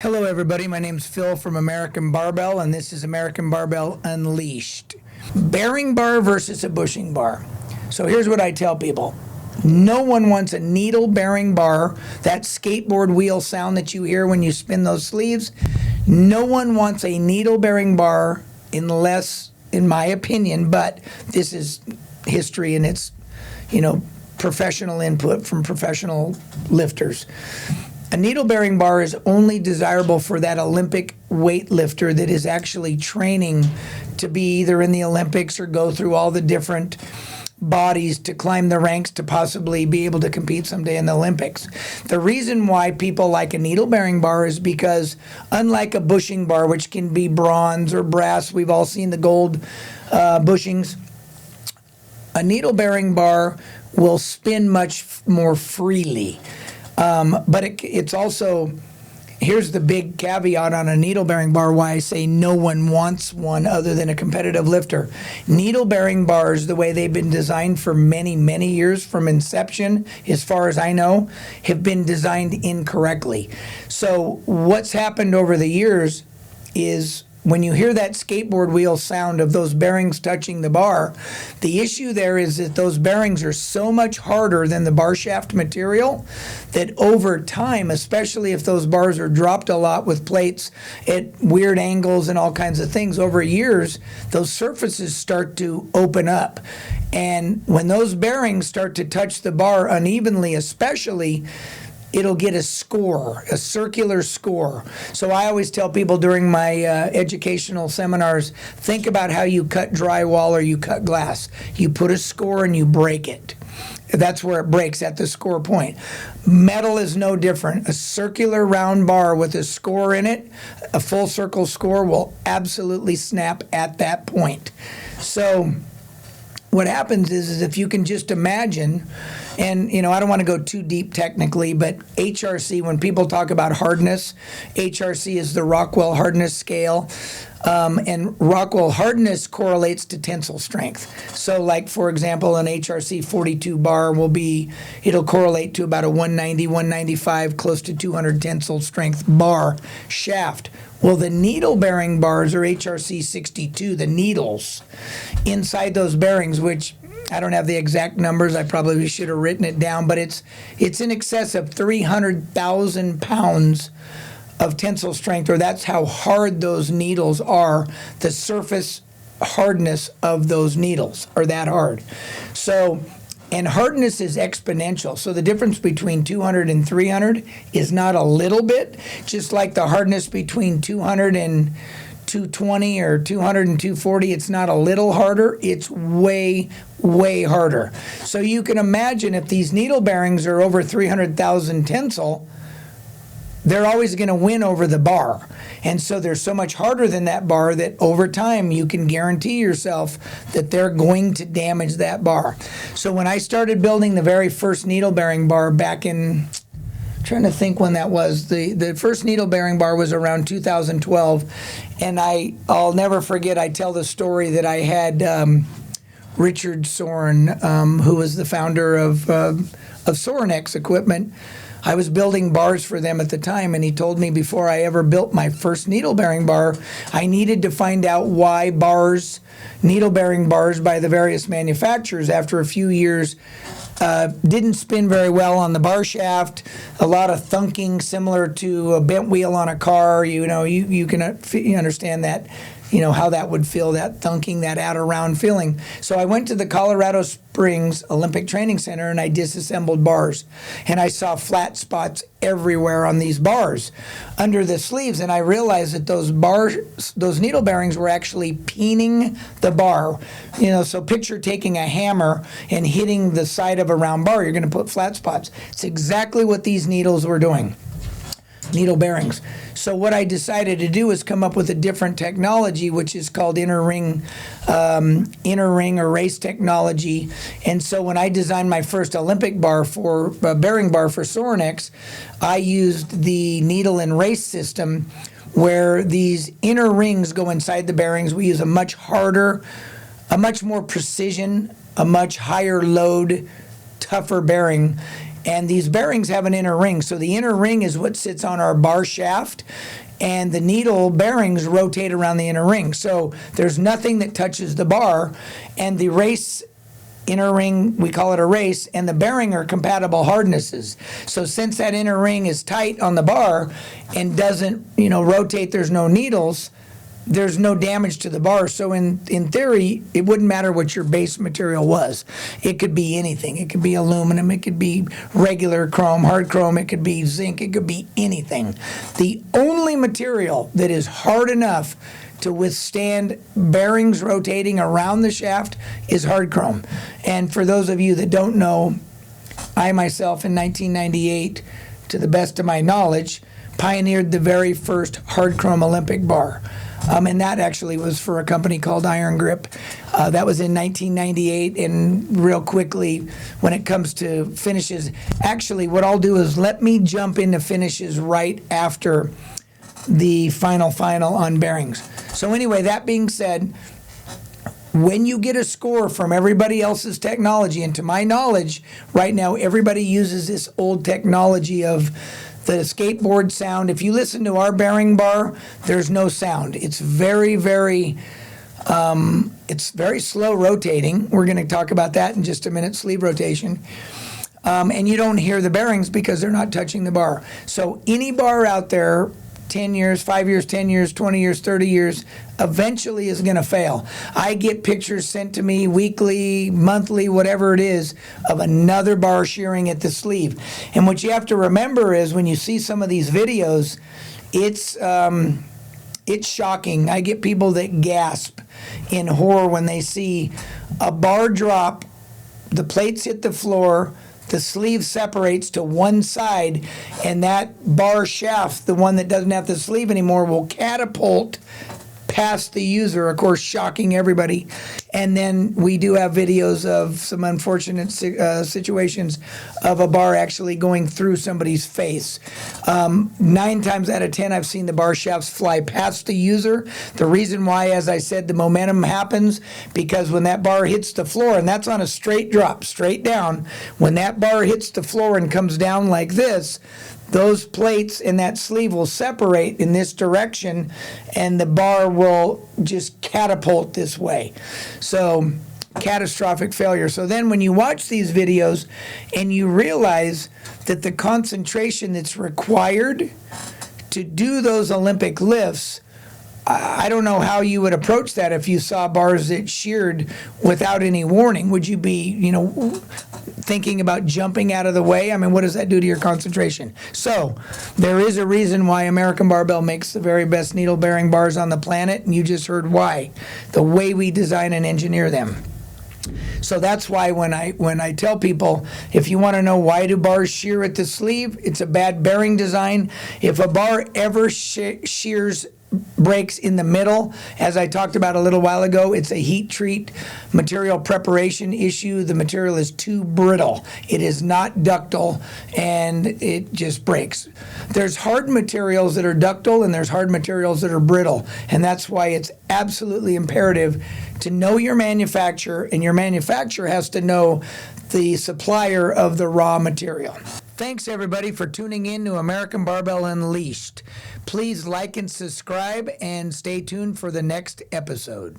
Hello, everybody. My name's Phil from American Barbell, and this is American Barbell Unleashed. Bearing bar versus a bushing bar. So here's what I tell people. No one wants a needle bearing bar, that skateboard wheel sound that you hear when you spin those sleeves. No one wants a needle bearing bar unless, in my opinion, but this is history and it's, professional input from professional lifters. A needle-bearing bar is only desirable for that Olympic weightlifter that is actually training to be either in the Olympics or go through all the different bodies to climb the ranks to possibly be able to compete someday in the Olympics. The reason why people like a needle-bearing bar is because unlike a bushing bar, which can be bronze or brass, we've all seen the gold bushings, a needle-bearing bar will spin much more freely. But it's also, here's the big caveat on a needle-bearing bar why I say no one wants one other than a competitive lifter. Needle-bearing bars, the way they've been designed for many, many years from inception, as far as I know, have been designed incorrectly. So what's happened over the years is when you hear that skateboard wheel sound of those bearings touching the bar, the issue there is that those bearings are so much harder than the bar shaft material that over time, especially if those bars are dropped a lot with plates at weird angles and all kinds of things, over years, those surfaces start to open up. And when those bearings start to touch the bar unevenly, especially, it'll get a score, a circular score. So I always tell people during my educational seminars, think about how you cut drywall or you cut glass. You put a score and you break it. That's where it breaks, at the score point. Metal is no different. A circular round bar with a score in it, a full circle score, will absolutely snap at that point. So what happens is if you can just imagine, and I don't want to go too deep technically, but HRC, when people talk about hardness, HRC is the Rockwell hardness scale, and Rockwell hardness correlates to tensile strength. So like, for example, an HRC 42 bar it'll correlate to about a 190, 195, close to 200 tensile strength bar shaft. Well, the needle-bearing bars are HRC 62, the needles inside those bearings, which I don't have the exact numbers. I probably should have written it down, but it's in excess of 300,000 pounds of tensile strength, or that's how hard those needles are. The surface hardness of those needles are that hard. So, and hardness is exponential. So the difference between 200 and 300 is not a little bit, just like the hardness between 200 and 220 or 200 and 240, it's not a little harder, it's way, way harder. So you can imagine if these needle bearings are over 300,000 tensile, they're always going to win over the bar. And so they're so much harder than that bar that over time you can guarantee yourself that they're going to damage that bar. So when I started building the very first needle bearing bar back in, trying to think when that was, the first needle bearing bar was around 2012, and I'll never forget, I tell the story that I had Richard Soren, who was the founder of Sorenex equipment. I was building bars for them at the time, and he told me before I ever built my first needle-bearing bar, I needed to find out why needle-bearing bars by the various manufacturers, after a few years, didn't spin very well on the bar shaft, a lot of thunking similar to a bent wheel on a car. You can understand that, how that would feel, that thunking, that out-of-round feeling. So I went to the Colorado Springs Olympic Training Center and I disassembled bars. And I saw flat spots everywhere on these bars under the sleeves. And I realized that those needle bearings were actually peening the bar. So picture taking a hammer and hitting the side of a round bar. You're going to put flat spots. It's exactly what these needles were doing. Needle bearings. So what I decided to do is come up with a different technology, which is called inner ring erase technology. And so when I designed my first Olympic bar bearing bar for Sorenex, I used the needle and race system where these inner rings go inside the bearings. We use a much harder, a much more precision, a much higher load, tougher bearing. And these bearings have an inner ring. So the inner ring is what sits on our bar shaft, and the needle bearings rotate around the inner ring. So there's nothing that touches the bar, and the race inner ring, we call it a race, and the bearing are compatible hardnesses. So since that inner ring is tight on the bar and doesn't, rotate, there's no needles, there's no damage to the bar. So in theory, it wouldn't matter what your base material was. It could be anything. It could be aluminum. It could be regular chrome, hard chrome. It could be zinc. It could be anything. The only material that is hard enough to withstand bearings rotating around the shaft is hard chrome. And for those of you that don't know, I myself in 1998, to the best of my knowledge, pioneered the very first hard chrome Olympic bar. And that actually was for a company called Iron Grip. That was in 1998. And real quickly, when it comes to finishes, actually what I'll do is let me jump into finishes right after the final on bearings. So anyway, that being said, when you get a score from everybody else's technology, and to my knowledge, right now everybody uses this old technology of the skateboard sound. If you listen to our bearing bar, there's no sound. It's very, very slow rotating. We're going to talk about that in just a minute, sleeve rotation. And you don't hear the bearings because they're not touching the bar. So any bar out there, 10 years, 5 years, 10 years, 20 years, 30 years, eventually is going to fail. I get pictures sent to me weekly, monthly, whatever it is, of another bar shearing at the sleeve. And what you have to remember is when you see some of these videos, it's shocking. I get people that gasp in horror when they see a bar drop, the plates hit the floor, the sleeve separates to one side, and that bar shaft, the one that doesn't have the sleeve anymore, will catapult past the user, of course, shocking everybody. And then we do have videos of some unfortunate situations of a bar actually going through somebody's face. 9 times out of 10, I've seen the bar shafts fly past the user. The reason why, as I said, the momentum happens because when that bar hits the floor, and that's on a straight drop, straight down, when that bar hits the floor and comes down like this, those plates in that sleeve will separate in this direction, and the bar will just catapult this way. So, catastrophic failure. So then when you watch these videos and you realize that the concentration that's required to do those Olympic lifts, I don't know how you would approach that if you saw bars that sheared without any warning. Would you be, thinking about jumping out of the way? I mean, what does that do to your concentration? So there is a reason why American Barbell makes the very best needle bearing bars on the planet, and you just heard why. The way we design and engineer them. So that's why when I tell people, if you want to know why do bars shear at the sleeve, it's a bad bearing design. If a bar ever shears breaks in the middle, as I talked about a little while ago, it's a heat treat material preparation issue. The material is too brittle. It is not ductile, and it just breaks. There's hard materials that are ductile, and there's hard materials that are brittle, and that's why it's absolutely imperative to know your manufacturer, and your manufacturer has to know the supplier of the raw material. Thanks, everybody, for tuning in to American Barbell Unleashed. Please like and subscribe, and stay tuned for the next episode.